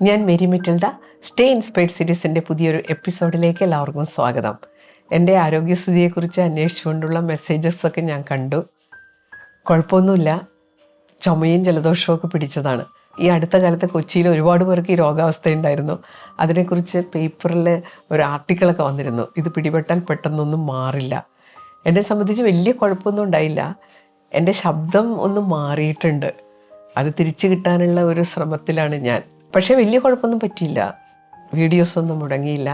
ഞാൻ Mary Metilda. Stay inspired സീരീസിൻ്റെ പുതിയൊരു എപ്പിസോഡിലേക്ക് എല്ലാവർക്കും സ്വാഗതം. എൻ്റെ ആരോഗ്യസ്ഥിതിയെക്കുറിച്ച് അന്വേഷിച്ചുകൊണ്ടുള്ള മെസ്സേജസൊക്കെ ഞാൻ കണ്ടു. കുഴപ്പമൊന്നുമില്ല, ചുമയും ജലദോഷവും ഒക്കെ പിടിച്ചതാണ്. ഈ അടുത്ത കാലത്ത് കൊച്ചിയിൽ ഒരുപാട് പേർക്ക് ഈ രോഗാവസ്ഥ ഉണ്ടായിരുന്നു. അതിനെക്കുറിച്ച് പേപ്പറിൽ ഒരു ആർട്ടിക്കിളൊക്കെ വന്നിരുന്നു. ഇത് പിടിപെട്ടാൽ പെട്ടെന്നൊന്നും മാറില്ല. എന്നെ സംബന്ധിച്ച് വലിയ കുഴപ്പമൊന്നും ഉണ്ടായില്ല. എൻ്റെ ശബ്ദം ഒന്ന് മാറിയിട്ടുണ്ട്. അത് തിരിച്ചു കിട്ടാനുള്ള ഒരു ശ്രമത്തിലാണ് ഞാൻ. പക്ഷേ വലിയ കുഴപ്പമൊന്നും പറ്റിയില്ല. വീഡിയോസൊന്നും മുടങ്ങിയില്ല.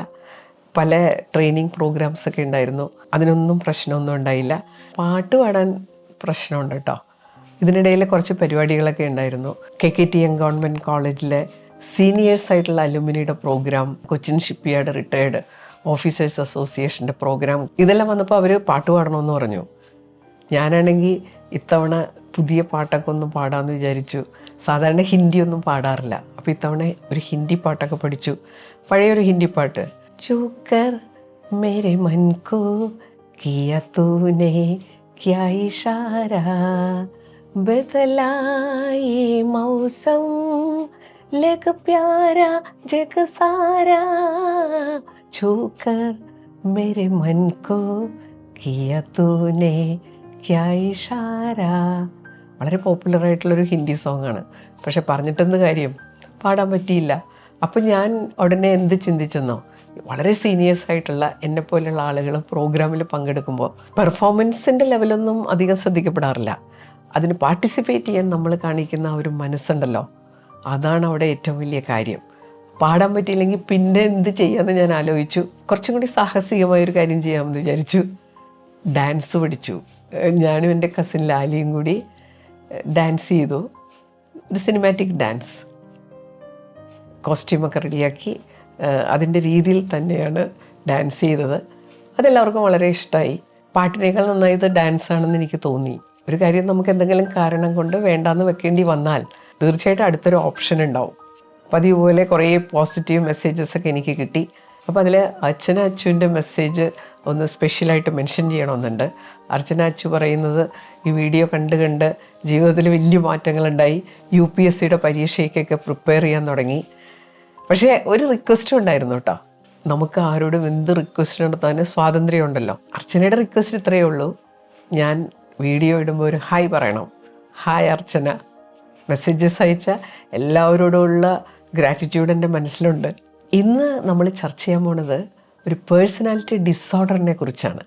പല ട്രെയിനിങ് പ്രോഗ്രാംസൊക്കെ ഉണ്ടായിരുന്നു. അതിനൊന്നും പ്രശ്നമൊന്നും ഉണ്ടായില്ല. പാട്ട് പാടാൻ പ്രശ്നമുണ്ട് കേട്ടോ. ഇതിനിടയിൽ കുറച്ച് പരിപാടികളൊക്കെ ഉണ്ടായിരുന്നു. KKTM ഗവൺമെൻറ് കോളേജിലെ സീനിയേഴ്സ് ആയിട്ടുള്ള അലുമിനിയുടെ program, Cochin shipyard retired officers അസോസിയേഷൻ്റെ പ്രോഗ്രാം, ഇതെല്ലാം വന്നപ്പോൾ അവർ പാട്ട് പാടണമെന്ന് പറഞ്ഞു. ഞാനാണെങ്കിൽ ഇത്തവണ പുതിയ പാട്ടൊക്കെ ഒന്ന് പാടാമെന്ന് വിചാരിച്ചു. സാധാരണ ഹിന്ദിയൊന്നും പാടാറില്ല. അപ്പോൾ ഇത്തവണ ഒരു ഹിന്ദി പാട്ടൊക്കെ പഠിച്ചു. പഴയൊരു ഹിന്ദി പാട്ട്, ചൂക്കർ മേരെ മൻ കോ കിയ തൂനെ ക്യാ ഇഷാര ബദലായി മൗസം ലഗ് പ്യാരാ ജഗ് സാരാ ചൂക്കർ മേരെ മൻ കോ കിയ തൂനെ ക്യാ ഇഷാര. വളരെ പോപ്പുലറായിട്ടുള്ളൊരു ഹിന്ദി സോങ്ങാണ്. പക്ഷെ പറഞ്ഞിട്ടെന്ത് കാര്യം, പാടാൻ പറ്റിയില്ല. അപ്പം ഞാൻ ഉടനെ എന്ത് ചിന്തിച്ചെന്നോ, വളരെ സീനിയേഴ്സ് ആയിട്ടുള്ള എന്നെപ്പോലെയുള്ള ആളുകൾ പ്രോഗ്രാമിൽ പങ്കെടുക്കുമ്പോൾ പെർഫോമൻസിൻ്റെ ലെവലൊന്നും അധികം ശ്രദ്ധിക്കപ്പെടാറില്ല. അതിന് പാർട്ടിസിപ്പേറ്റ് ചെയ്യാൻ നമ്മൾ കാണിക്കുന്ന ഒരു മനസ്സുണ്ടല്ലോ, അതാണ് അവിടെ ഏറ്റവും വലിയ കാര്യം. പാടാൻ പറ്റിയില്ലെങ്കിൽ പിന്നെ എന്ത് ചെയ്യാമെന്ന് ഞാൻ ആലോചിച്ചു. കുറച്ചും കൂടി സാഹസികമായൊരു കാര്യം ചെയ്യാമെന്ന് വിചാരിച്ചു. ഡാൻസ് പഠിച്ചു. ഞാനും എൻ്റെ കസിൻ ലാലിയും കൂടി ഡാൻസ് ചെയ്തു. ഒരു സിനിമാറ്റിക് ഡാൻസ്. കോസ്റ്റ്യൂമൊക്കെ റെഡിയാക്കി അതിൻ്റെ രീതിയിൽ തന്നെയാണ് ഡാൻസ് ചെയ്തത്. അതെല്ലാവർക്കും വളരെ ഇഷ്ടമായി. പാട്ടിനേക്കാൾ നന്നായത് ഡാൻസാണെന്ന് എനിക്ക് തോന്നി. ഒരു കാര്യം നമുക്ക് എന്തെങ്കിലും കാരണം കൊണ്ട് വേണ്ടാന്ന് വെക്കേണ്ടി വന്നാൽ തീർച്ചയായിട്ടും അടുത്തൊരു ഓപ്ഷൻ ഉണ്ടാവും. അപ്പോൾ അതുപോലെ കുറേ പോസിറ്റീവ് മെസ്സേജസൊക്കെ എനിക്ക് കിട്ടി. അപ്പോൾ അതിൽ അർച്ചന അച്ചുവിൻ്റെ മെസ്സേജ് ഒന്ന് സ്പെഷ്യലായിട്ട് മെൻഷൻ ചെയ്യണമെന്നുണ്ട്. അർച്ചന അച്ചു പറയുന്നത്, ഈ വീഡിയോ കണ്ട് ജീവിതത്തിൽ വലിയ മാറ്റങ്ങളുണ്ടായി. UPSCയുടെ പരീക്ഷയ്ക്കൊക്കെ പ്രിപ്പയർ ചെയ്യാൻ തുടങ്ങി. പക്ഷേ ഒരു റിക്വസ്റ്റും ഉണ്ടായിരുന്നു കേട്ടോ. നമുക്ക് ആരോടും എന്ത് റിക്വസ്റ്റ് നടത്താനും സ്വാതന്ത്ര്യമുണ്ടല്ലോ. അർച്ചനയുടെ റിക്വസ്റ്റ് ഇത്രയേ ഉള്ളൂ, ഞാൻ വീഡിയോ ഇടുമ്പോൾ ഒരു ഹായ് പറയണം. ഹായ് അർച്ചന. മെസ്സേജസ് അയച്ച എല്ലാവരോടുമുള്ള ഗ്രാറ്റിറ്റ്യൂഡ് എൻ്റെ മനസ്സിലുണ്ട്. ഇന്ന് നമ്മൾ ചർച്ച ചെയ്യാൻ പോണത് ഒരു പേഴ്സണാലിറ്റി ഡിസോർഡറിനെ കുറിച്ചാണ്.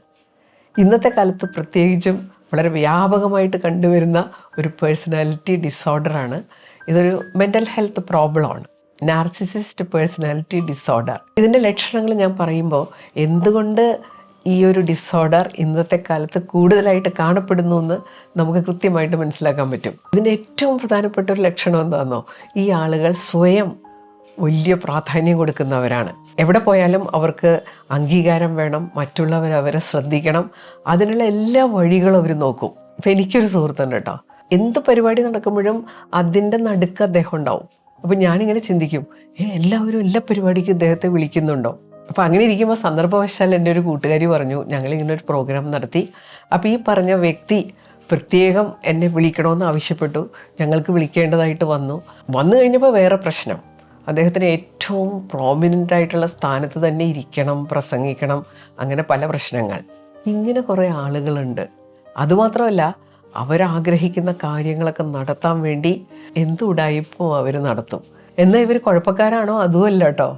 ഇന്നത്തെ കാലത്ത് പ്രത്യേകിച്ചും വളരെ വ്യാപകമായിട്ട് കണ്ടുവരുന്ന ഒരു പേഴ്സണാലിറ്റി ഡിസോർഡറാണ്. ഇതൊരു മെൻ്റൽ ഹെൽത്ത് പ്രോബ്ലമാണ്, നാർസിസിസ്റ്റ് പേഴ്സണാലിറ്റി ഡിസോർഡർ. ഇതിൻ്റെ ലക്ഷണങ്ങൾ ഞാൻ പറയുമ്പോൾ എന്തുകൊണ്ട് ഈ ഒരു ഡിസോർഡർ ഇന്നത്തെ കാലത്ത് കൂടുതലായിട്ട് കാണപ്പെടുന്നു എന്ന് നമുക്ക് കൃത്യമായിട്ട് മനസ്സിലാക്കാൻ പറ്റും. ഇതിൻ്റെ ഏറ്റവും പ്രധാനപ്പെട്ട ഒരു ലക്ഷണം എന്താണെന്നോ, ഈ ആളുകൾ സ്വയം വലിയ പ്രാധാന്യം കൊടുക്കുന്നവരാണ്. എവിടെ പോയാലും അവർക്ക് അംഗീകാരം വേണം, മറ്റുള്ളവർ അവരെ ശ്രദ്ധിക്കണം. അതിനുള്ള എല്ലാ വഴികളും അവർ നോക്കും. ഇപ്പം എനിക്കൊരു സുഹൃത്തുണ്ട് കേട്ടോ, എന്ത് പരിപാടി നടക്കുമ്പോഴും അതിൻ്റെ നടുക്ക് അദ്ദേഹം ഉണ്ടാവും. അപ്പം ഞാനിങ്ങനെ ചിന്തിക്കും, എല്ലാവരും എല്ലാ പരിപാടിക്കും ഇദ്ദേഹത്തെ വിളിക്കുന്നുണ്ടോ? അപ്പോൾ അങ്ങനെ ഇരിക്കുമ്പോൾ സന്ദർഭവശാൽ എൻ്റെ ഒരു കൂട്ടുകാരി പറഞ്ഞു, ഞങ്ങളിങ്ങനെ ഒരു പ്രോഗ്രാം നടത്തി. അപ്പോൾ ഈ പറഞ്ഞ വ്യക്തി പ്രത്യേകം എന്നെ വിളിക്കണമെന്ന് ആവശ്യപ്പെട്ടു. ഞങ്ങൾക്ക് വിളിക്കേണ്ടതായിട്ട് വന്നു കഴിഞ്ഞപ്പോൾ വേറെ പ്രശ്നം, അദ്ദേഹത്തിന് ഏറ്റവും പ്രോമിനൻ്റ് ആയിട്ടുള്ള സ്ഥാനത്ത് തന്നെ ഇരിക്കണം, പ്രസംഗിക്കണം, അങ്ങനെ പല പ്രശ്നങ്ങൾ. ഇങ്ങനെ കുറേ ആളുകളുണ്ട്. അതുമാത്രമല്ല, അവരാഗ്രഹിക്കുന്ന കാര്യങ്ങളൊക്കെ നടത്താൻ വേണ്ടി എന്ത് ഉടായിപ്പും അവർ നടത്തും. എന്നാൽ ഇവർ കുഴപ്പക്കാരാണോ? അതുമല്ല കേട്ടോ.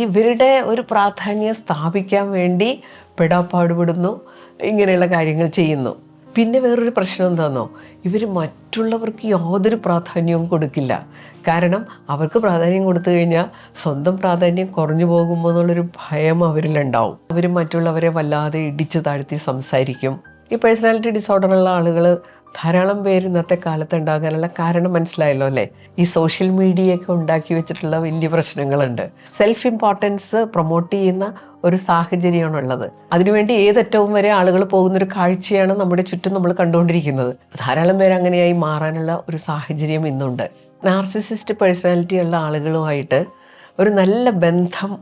ഇവരുടെ ഒരു പ്രാധാന്യം സ്ഥാപിക്കാൻ വേണ്ടി പെടാപ്പാടുപെടുന്നു, ഇങ്ങനെയുള്ള കാര്യങ്ങൾ ചെയ്യുന്നു. പിന്നെ വേറൊരു പ്രശ്നം എന്താണെന്നോ, ഇവർ മറ്റുള്ളവർക്ക് യാതൊരു പ്രാധാന്യവും കൊടുക്കില്ല. കാരണം അവർക്ക് പ്രാധാന്യം കൊടുത്തു കഴിഞ്ഞാൽ സ്വന്തം പ്രാധാന്യം കുറഞ്ഞു പോകുമ്പോൾ എന്നുള്ളൊരു ഭയം അവരിലുണ്ടാവും. അവർ മറ്റുള്ളവരെ വല്ലാതെ ഇടിച്ചു താഴ്ത്തി സംസാരിക്കും. ഈ പേഴ്സണാലിറ്റി ഡിസോർഡറുള്ള ആളുകൾ ധാരാളം പേര് ഇന്നത്തെ കാലത്ത് ഉണ്ടാകാനുള്ള കാരണം മനസ്സിലായല്ലോ അല്ലേ? ഈ സോഷ്യൽ മീഡിയയൊക്കെ ഉണ്ടാക്കി വെച്ചിട്ടുള്ള വലിയ പ്രശ്നങ്ങളുണ്ട്. സെൽഫ് ഇമ്പോർട്ടൻസ് പ്രൊമോട്ട് ചെയ്യുന്ന ഒരു സാഹചര്യമാണുള്ളത്. അതിനുവേണ്ടി ഏതറ്റവും വരെ ആളുകൾ പോകുന്നൊരു കാഴ്ചയാണ് നമ്മുടെ ചുറ്റും നമ്മൾ കണ്ടുകൊണ്ടിരിക്കുന്നത്. ധാരാളം പേര് അങ്ങനെയായി മാറാനുള്ള ഒരു സാഹചര്യം ഇന്നുണ്ട്. നാർസിസിസ്റ്റ് പേഴ്സണാലിറ്റി ഉള്ള ആളുകളുമായിട്ട് ഒരു നല്ല ബന്ധം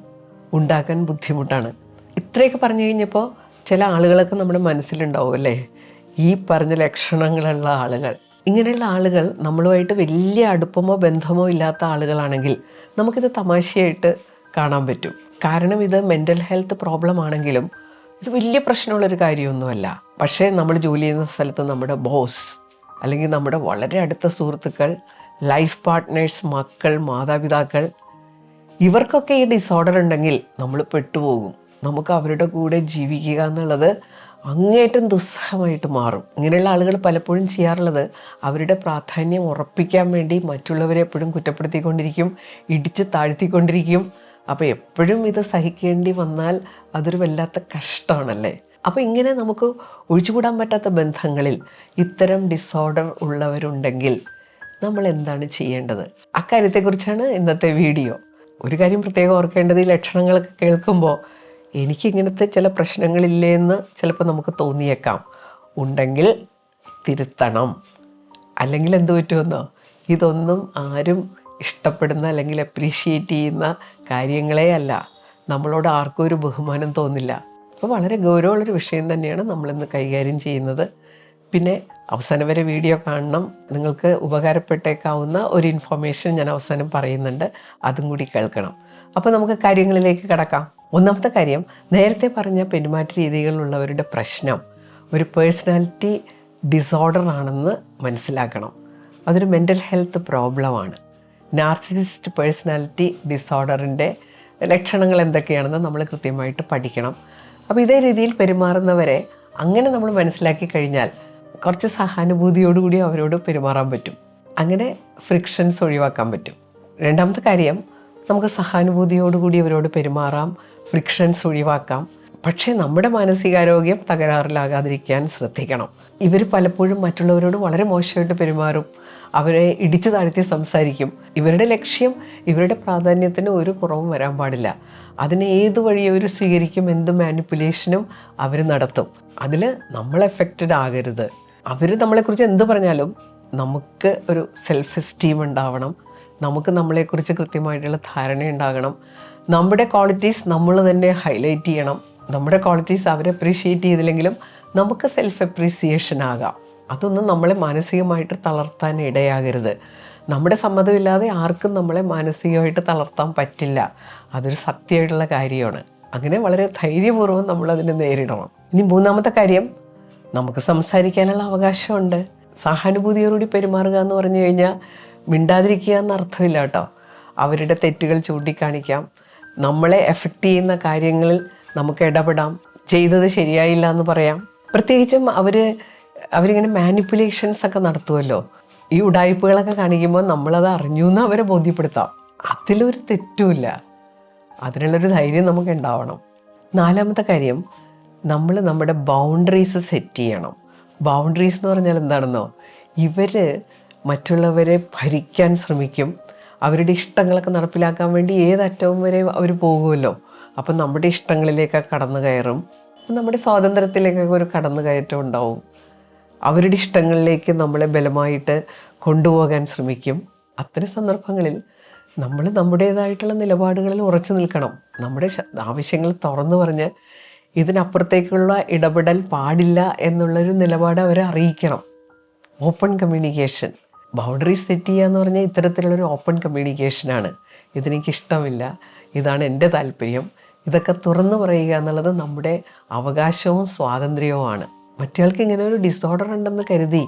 ഉണ്ടാക്കാൻ ബുദ്ധിമുട്ടാണ്. ഇത്രയൊക്കെ പറഞ്ഞു കഴിഞ്ഞപ്പോൾ ചില ആളുകളൊക്കെ നമ്മുടെ മനസ്സിലുണ്ടാവും അല്ലേ, ഈ പറഞ്ഞ ലക്ഷണങ്ങളുള്ള ആളുകൾ. ഇങ്ങനെയുള്ള ആളുകൾ നമ്മളുമായിട്ട് വലിയ അടുപ്പമോ ബന്ധമോ ഇല്ലാത്ത ആളുകളാണെങ്കിൽ നമുക്കിത് തമാശയായിട്ട് കാണാൻ പറ്റും. കാരണം ഇത് മെൻ്റൽ ഹെൽത്ത് പ്രോബ്ലം ആണെങ്കിലും ഇത് വലിയ പ്രശ്നമുള്ളൊരു കാര്യമൊന്നുമല്ല. പക്ഷേ നമ്മൾ ജോലി ചെയ്യുന്ന സ്ഥലത്ത് നമ്മുടെ ബോസ് അല്ലെങ്കിൽ നമ്മുടെ വളരെ അടുത്ത സുഹൃത്തുക്കൾ, ലൈഫ് പാർട്ട്നേഴ്സ്, മക്കൾ, മാതാപിതാക്കൾ, ഇവർക്കൊക്കെ ഈ ഡിസോർഡർ ഉണ്ടെങ്കിൽ നമ്മൾ പെട്ടുപോകും. നമുക്ക് അവരുടെ കൂടെ ജീവിക്കുക എന്നുള്ളത് അങ്ങേറ്റം ദുസ്സഹമായിട്ട് മാറും. ഇങ്ങനെയുള്ള ആളുകൾ പലപ്പോഴും ചെയ്യാറുള്ളത് അവരുടെ പ്രാധാന്യം ഉറപ്പിക്കാൻ വേണ്ടി മറ്റുള്ളവരെ എപ്പോഴും കുറ്റപ്പെടുത്തിക്കൊണ്ടിരിക്കും, ഇടിച്ച് താഴ്ത്തിക്കൊണ്ടിരിക്കും. അപ്പോൾ എപ്പോഴും ഇത് സഹിക്കേണ്ടി വന്നാൽ അതൊരു വല്ലാത്ത കഷ്ടമാണല്ലേ. അപ്പോൾ ഇങ്ങനെ നമുക്ക് ഒഴിച്ചുകൂടാൻ പറ്റാത്ത ബന്ധങ്ങളിൽ ഇത്തരം ഡിസോർഡർ ഉള്ളവരുണ്ടെങ്കിൽ നമ്മൾ എന്താണ് ചെയ്യേണ്ടത്? അക്കാര്യത്തെക്കുറിച്ചാണ് ഇന്നത്തെ വീഡിയോ. ഒരു കാര്യം പ്രത്യേകം ഓർക്കേണ്ടത്, ഈ ലക്ഷണങ്ങളൊക്കെ കേൾക്കുമ്പോൾ എനിക്കിങ്ങനത്തെ ചില പ്രശ്നങ്ങളില്ലേ എന്ന് ചിലപ്പോൾ നമുക്ക് തോന്നിയേക്കാം. ഉണ്ടെങ്കിൽ തിരുത്തണം. അല്ലെങ്കിൽ എന്ത് പറ്റുമെന്നോ, ഇതൊന്നും ആരും ഇഷ്ടപ്പെടുന്ന അല്ലെങ്കിൽ അപ്രീഷിയേറ്റ് ചെയ്യുന്ന കാര്യങ്ങളേ അല്ല. നമ്മളോട് ആർക്കും ഒരു ബഹുമാനം തോന്നില്ല. അപ്പോൾ വളരെ ഗൗരവമുള്ളൊരു വിഷയം തന്നെയാണ് നമ്മളിന്ന് കൈകാര്യം ചെയ്യുന്നത്. പിന്നെ അവസാനം വരെ വീഡിയോ കാണണം. നിങ്ങൾക്ക് ഉപകാരപ്പെട്ടേക്കാവുന്ന ഒരു ഇൻഫർമേഷൻ ഞാൻ അവസാനം പറയുന്നുണ്ട്, അതും കൂടി കേൾക്കണം. അപ്പോൾ നമുക്ക് കാര്യങ്ങളിലേക്ക് കടക്കാം. ഒന്നാമത്തെ കാര്യം, നേരത്തെ പറഞ്ഞ പെരുമാറ്റ രീതികളിലുള്ളവരുടെ പ്രശ്നം ഒരു പേഴ്സണാലിറ്റി ഡിസോർഡർ ആണെന്ന് മനസ്സിലാക്കണം. അതൊരു മെൻ്റൽ ഹെൽത്ത് പ്രോബ്ലമാണ്. നാർസിസിസ്റ്റ് പേഴ്സണാലിറ്റി ഡിസോർഡറിൻ്റെ ലക്ഷണങ്ങൾ എന്തൊക്കെയാണെന്ന് നമ്മൾ കൃത്യമായിട്ട് പഠിക്കണം. അപ്പോൾ ഇതേ രീതിയിൽ പെരുമാറുന്നവരെ അങ്ങനെ നമ്മൾ മനസ്സിലാക്കി കഴിഞ്ഞാൽ കുറച്ച് സഹാനുഭൂതിയോടുകൂടി അവരോട് പെരുമാറാൻ പറ്റും. അങ്ങനെ ഫ്രിക്ഷൻസ് ഒഴിവാക്കാൻ പറ്റും. രണ്ടാമത്തെ കാര്യം, നമുക്ക് സഹാനുഭൂതിയോടുകൂടി അവരോട് പെരുമാറാം, ഫ്രിക്ഷൻസ് ഒഴിവാക്കാം. പക്ഷേ നമ്മുടെ മാനസികാരോഗ്യം തകരാറിലാകാതിരിക്കാൻ ശ്രദ്ധിക്കണം. ഇവർ പലപ്പോഴും മറ്റുള്ളവരോട് വളരെ മോശമായിട്ട് പെരുമാറും, അവരെ ഇടിച്ചു താഴ്ത്തി സംസാരിക്കും. ഇവരുടെ ലക്ഷ്യം, ഇവരുടെ പ്രാധാന്യത്തിന് ഒരു കുറവും വരാൻ പാടില്ല. അതിന് ഏത് വഴി അവർ സ്വീകരിക്കും, എന്ത് മാനിപ്പുലേഷനും അവർ നടത്തും. അതിൽ നമ്മൾ എഫക്റ്റഡ് ആകരുത്. അവർ നമ്മളെക്കുറിച്ച് എന്ത് പറഞ്ഞാലും നമുക്ക് ഒരു സെൽഫ് എസ്റ്റീം ഉണ്ടാവണം, നമുക്ക് നമ്മളെക്കുറിച്ച് കൃത്യമായിട്ടുള്ള ധാരണ ഉണ്ടാകണം. നമ്മുടെ ക്വാളിറ്റീസ് നമ്മൾ തന്നെ ഹൈലൈറ്റ് ചെയ്യണം. നമ്മുടെ ക്വാളിറ്റീസ് അവരെ അപ്രീഷിയേറ്റ് ചെയ്തില്ലെങ്കിലും നമുക്ക് സെൽഫ് അപ്രീസിയേഷൻ ആകാം. അതൊന്നും നമ്മളെ മാനസികമായിട്ട് തളർത്താൻ ഇടയാകരുത്. നമ്മുടെ സമ്മതമില്ലാതെ ആർക്കും നമ്മളെ മാനസികമായിട്ട് തളർത്താൻ പറ്റില്ല. അതൊരു സത്യമായിട്ടുള്ള കാര്യമാണ്. അങ്ങനെ വളരെ ധൈര്യപൂർവ്വം നമ്മളതിനെ നേരിടണം. ഇനി മൂന്നാമത്തെ കാര്യം, നമുക്ക് സംസാരിക്കാനുള്ള അവകാശമുണ്ട്. സഹാനുഭൂതിയോടുകൂടി പെരുമാറുക എന്ന് പറഞ്ഞു കഴിഞ്ഞാൽ മിണ്ടാതിരിക്കുക എന്നർത്ഥമില്ല കേട്ടോ. അവരുടെ തെറ്റുകൾ ചൂണ്ടിക്കാണിക്കാം, നമ്മളെ എഫക്റ്റ് ചെയ്യുന്ന കാര്യങ്ങളിൽ നമുക്ക് ഇടപെടാം, ചെയ്തത് ശരിയായില്ല എന്ന് പറയാം. പ്രത്യേകിച്ചും അവരിങ്ങനെ മാനിപ്പുലേഷൻസ് ഒക്കെ നടത്തുമല്ലോ. ഈ ഉഡായിപ്പുകളൊക്കെ കാണിക്കുമ്പോൾ നമ്മളത് അറിഞ്ഞു എന്ന് അവരെ ബോധ്യപ്പെടുത്താം. അതിലൊരു തെറ്റുമില്ല. അതിനുള്ളൊരു ധൈര്യം നമുക്ക് ഉണ്ടാവണം. നാലാമത്തെ കാര്യം, നമ്മൾ നമ്മുടെ ബൗണ്ടറീസ് സെറ്റ് ചെയ്യണം. ബൗണ്ടറീസ് എന്ന് പറഞ്ഞാൽ എന്താണെന്നോ, ഇവർ മറ്റുള്ളവരെ ഭരിക്കാൻ ശ്രമിക്കും. അവരുടെ ഇഷ്ടങ്ങളൊക്കെ നടപ്പിലാക്കാൻ വേണ്ടി ഏതറ്റവും വരെ അവർ പോകുമല്ലോ. അപ്പം നമ്മുടെ ഇഷ്ടങ്ങളിലേക്കൊക്കെ കടന്നു കയറും. നമ്മുടെ സ്വാതന്ത്ര്യത്തിലേക്കൊക്കെ ഒരു കടന്നു കയറ്റം ഉണ്ടാവും. അവരുടെ ഇഷ്ടങ്ങളിലേക്ക് നമ്മളെ ബലമായിട്ട് കൊണ്ടുപോകാൻ ശ്രമിക്കും. അത്തരം സന്ദർഭങ്ങളിൽ നമ്മൾ നമ്മുടേതായിട്ടുള്ള നിലപാടുകളിൽ ഉറച്ചു നിൽക്കണം. നമ്മുടെ ആവശ്യങ്ങൾ തുറന്നു പറഞ്ഞ് ഇതിനപ്പുറത്തേക്കുള്ള ഇടപെടൽ പാടില്ല എന്നുള്ളൊരു നിലപാട് അവരെ അറിയിക്കണം. ഓപ്പൺ കമ്മ്യൂണിക്കേഷൻ, ബൗണ്ടറീസ് സെറ്റ് ചെയ്യുക എന്ന് പറഞ്ഞാൽ ഇത്തരത്തിലുള്ളൊരു ഓപ്പൺ കമ്മ്യൂണിക്കേഷനാണ്. ഇതെനിക്കിഷ്ടമില്ല, ഇതാണ് എൻ്റെ താല്പര്യം, ഇതൊക്കെ തുറന്നു പറയുക എന്നുള്ളത് നമ്മുടെ അവകാശവും സ്വാതന്ത്ര്യവുമാണ്. മറ്റേയാൾക്ക് ഇങ്ങനെ ഒരു ഡിസോർഡർ ഉണ്ടെന്ന് കരുതി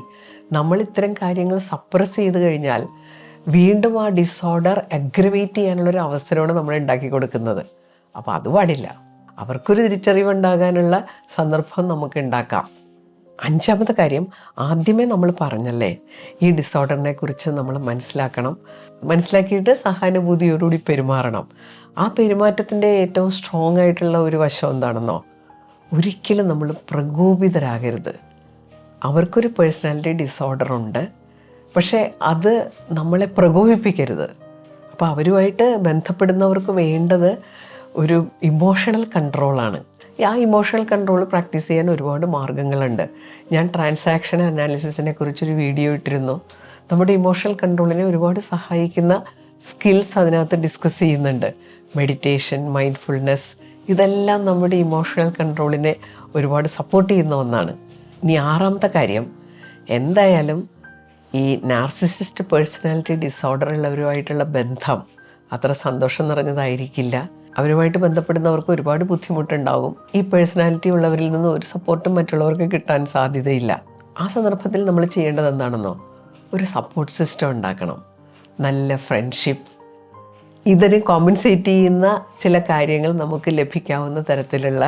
നമ്മൾ ഇത്തരം കാര്യങ്ങൾ സപ്രസ് ചെയ്ത് കഴിഞ്ഞാൽ വീണ്ടും ആ ഡിസോർഡർ അഗ്രവേറ്റ് ചെയ്യാനുള്ളൊരു അവസരമാണ് നമ്മൾ ഉണ്ടാക്കി കൊടുക്കുന്നത്. അപ്പോൾ അത് പാടില്ല. അവർക്കൊരു തിരിച്ചറിവുണ്ടാകാനുള്ള സന്ദർഭം നമുക്ക് ഉണ്ടാക്കാം. അഞ്ചാമത്തെ കാര്യം, ആദ്യമേ നമ്മൾ പറഞ്ഞല്ലേ, ഈ ഡിസോർഡറിനെ കുറിച്ച് നമ്മൾ മനസ്സിലാക്കണം. മനസ്സിലാക്കിയിട്ട് സഹാനുഭൂതിയോടുകൂടി പെരുമാറണം. ആ പെരുമാറ്റത്തിൻ്റെ ഏറ്റവും സ്ട്രോങ് ആയിട്ടുള്ള ഒരു വശം എന്താണെന്നോ, ഒരിക്കലും നമ്മൾ പ്രകോപിതരാകരുത്. അവർക്കൊരു പേഴ്സണാലിറ്റി ഡിസോർഡർ ഉണ്ട്, പക്ഷേ അത് നമ്മളെ പ്രകോപിപ്പിക്കരുത്. അപ്പോൾ അവരുമായിട്ട് ബന്ധപ്പെടുന്നവർക്ക് വേണ്ടത് ഒരു ഇമോഷണൽ കൺട്രോളാണ്. ആ ഇമോഷണൽ കൺട്രോൾ പ്രാക്ടീസ് ചെയ്യാൻ ഒരുപാട് മാർഗ്ഗങ്ങളുണ്ട്. ഞാൻ ട്രാൻസാക്ഷൻ അനാലിസിസിനെ കുറിച്ചൊരു വീഡിയോ ഇട്ടിരുന്നു. നമ്മുടെ ഇമോഷണൽ കൺട്രോളിനെ ഒരുപാട് സഹായിക്കുന്ന സ്കിൽസ് അതിനകത്ത് ഡിസ്കസ് ചെയ്യുന്നുണ്ട്. മെഡിറ്റേഷൻ, മൈൻഡ്ഫുൾനെസ്, ഇതെല്ലാം നമ്മുടെ ഇമോഷണൽ കൺട്രോളിനെ ഒരുപാട് സപ്പോർട്ട് ചെയ്യുന്ന ഒന്നാണ്. ഇനി ആറാമത്തെ കാര്യം, എന്തായാലും ഈ നാർസിസിസ്റ്റ് പേഴ്സണാലിറ്റി ഡിസോർഡർ ഉള്ളവരുമായിട്ടുള്ള ബന്ധം അത്ര സന്തോഷം നിറഞ്ഞതായിരിക്കില്ല. അവരുമായിട്ട് ബന്ധപ്പെടുന്നവർക്ക് ഒരുപാട് ബുദ്ധിമുട്ടുണ്ടാകും. ഈ പേഴ്സണാലിറ്റി ഉള്ളവരിൽ നിന്ന് ഒരു സപ്പോർട്ടും മറ്റുള്ളവർക്ക് കിട്ടാൻ സാധ്യതയില്ല. ആ സന്ദർഭത്തിൽ നമ്മൾ ചെയ്യേണ്ടത് എന്താണെന്നോ, ഒരു സപ്പോർട്ട് സിസ്റ്റം ഉണ്ടാക്കണം. നല്ല ഫ്രണ്ട്ഷിപ്പ്, ഇതിനെ കോമ്പൻസേറ്റ് ചെയ്യുന്ന ചില കാര്യങ്ങൾ നമുക്ക് ലഭിക്കാവുന്ന തരത്തിലുള്ള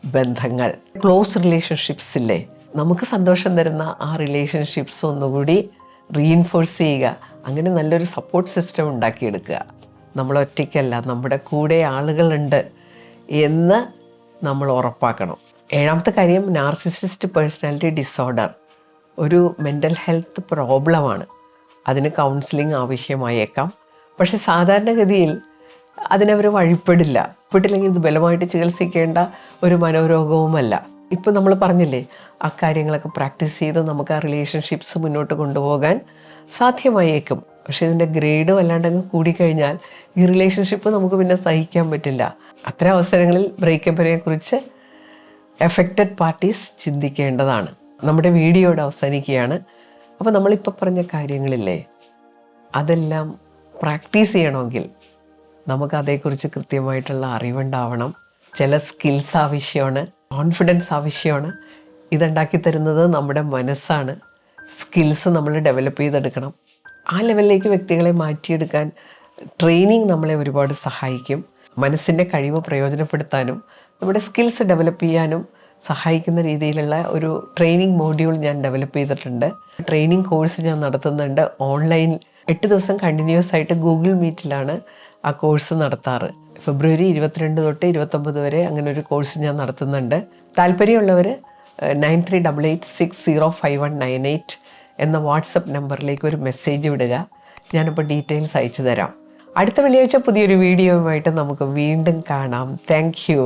ബന്ധങ്ങൾ, ക്ലോസ് റിലേഷൻഷിപ്സ് ഇല്ലേ, നമുക്ക് സന്തോഷം തരുന്ന ആ റിലേഷൻഷിപ്സ് ഒന്നുകൂടി റീഇൻഫോഴ്സ് ചെയ്യുക. അങ്ങനെ നല്ലൊരു സപ്പോർട്ട് സിസ്റ്റം ഉണ്ടാക്കിയെടുക്കുക. നമ്മൾ ഒറ്റയ്ക്കല്ല, നമ്മുടെ കൂടെ ആളുകളുണ്ട് എന്ന് നമ്മൾ ഉറപ്പാക്കണം. 7ാമത്തെ കാര്യം, നാർസിസിസ്റ്റ് പേഴ്സണാലിറ്റി ഡിസോർഡർ ഒരു മെൻ്റൽ ഹെൽത്ത് പ്രോബ്ലമാണ്. അതിന് കൗൺസിലിംഗ് ആവശ്യമായേക്കാം. പക്ഷെ സാധാരണഗതിയിൽ അതിനവർ വഴിപ്പെടില്ല. പെട്ടില്ലെങ്കിൽ ഇത് ബലമായിട്ട് ചികിത്സിക്കേണ്ട ഒരു മനോരോഗവുമല്ല. ഇപ്പം നമ്മൾ പറഞ്ഞില്ലേ, ആ കാര്യങ്ങളൊക്കെ പ്രാക്ടീസ് ചെയ്ത് നമുക്ക് ആ റിലേഷൻഷിപ്സ് മുന്നോട്ട് കൊണ്ടുപോകാൻ സാധ്യമായേക്കും. പക്ഷേ ഇതിൻ്റെ ഗ്രേഡ് വല്ലാണ്ടങ്ങ് കൂടിക്കഴിഞ്ഞാൽ ഈ റിലേഷൻഷിപ്പ് നമുക്ക് പിന്നെ സഹിക്കാൻ പറ്റില്ല. അത്തരം അവസരങ്ങളിൽ ബ്രേക്കപ്പിനെ കുറിച്ച് എഫക്റ്റഡ് പാർട്ടീസ് ചിന്തിക്കേണ്ടതാണ്. നമ്മുടെ വീഡിയോയുടെ അവസാനിക്കുകയാണ്. അപ്പോൾ നമ്മളിപ്പോൾ പറഞ്ഞ കാര്യങ്ങളില്ലേ, അതെല്ലാം പ്രാക്ടീസ് ചെയ്യണമെങ്കിൽ നമുക്ക് അതേക്കുറിച്ച് കൃത്യമായിട്ടുള്ള അറിവുണ്ടാവണം. ചില സ്കിൽസ് ആവശ്യമാണ്, കോൺഫിഡൻസ് ആവശ്യമാണ്. ഇതുണ്ടാക്കി തരുന്നത് നമ്മുടെ മനസ്സാണ്. സ്കിൽസ് നമ്മൾ ഡെവലപ്പ് ചെയ്തെടുക്കണം. ആ ലെവലിലേക്ക് വ്യക്തികളെ മാറ്റിയെടുക്കാൻ ട്രെയിനിങ് നമ്മളെ ഒരുപാട് സഹായിക്കും. മനസ്സിൻ്റെ കഴിവ് പ്രയോജനപ്പെടുത്താനും നമ്മുടെ സ്കിൽസ് ഡെവലപ്പ് ചെയ്യാനും സഹായിക്കുന്ന രീതിയിലുള്ള ഒരു ട്രെയിനിങ് മോഡ്യൂൾ ഞാൻ ഡെവലപ്പ് ചെയ്തിട്ടുണ്ട്. ട്രെയിനിങ് കോഴ്സ് ഞാൻ നടത്തുന്നുണ്ട് ഓൺലൈൻ. 8 ദിവസം കണ്ടിന്യൂസ് ആയിട്ട് ഗൂഗിൾ മീറ്റിലാണ് ആ കോഴ്സ് നടത്താറ്. ഫെബ്രുവരി 22 തൊട്ട് 29 വരെ അങ്ങനെ ഒരു കോഴ്സ് ഞാൻ നടത്തുന്നുണ്ട്. താല്പര്യമുള്ളവർ 9388605198 എന്ന വാട്സപ്പ് നമ്പറിലേക്ക് ഒരു മെസ്സേജ് വിടുക. ഞാനിപ്പോൾ ഡീറ്റെയിൽസ് അയച്ചു തരാം. അടുത്ത വെള്ളിയാഴ്ച പുതിയൊരു വീഡിയോയുമായിട്ട് നമുക്ക് വീണ്ടും കാണാം. Thank you.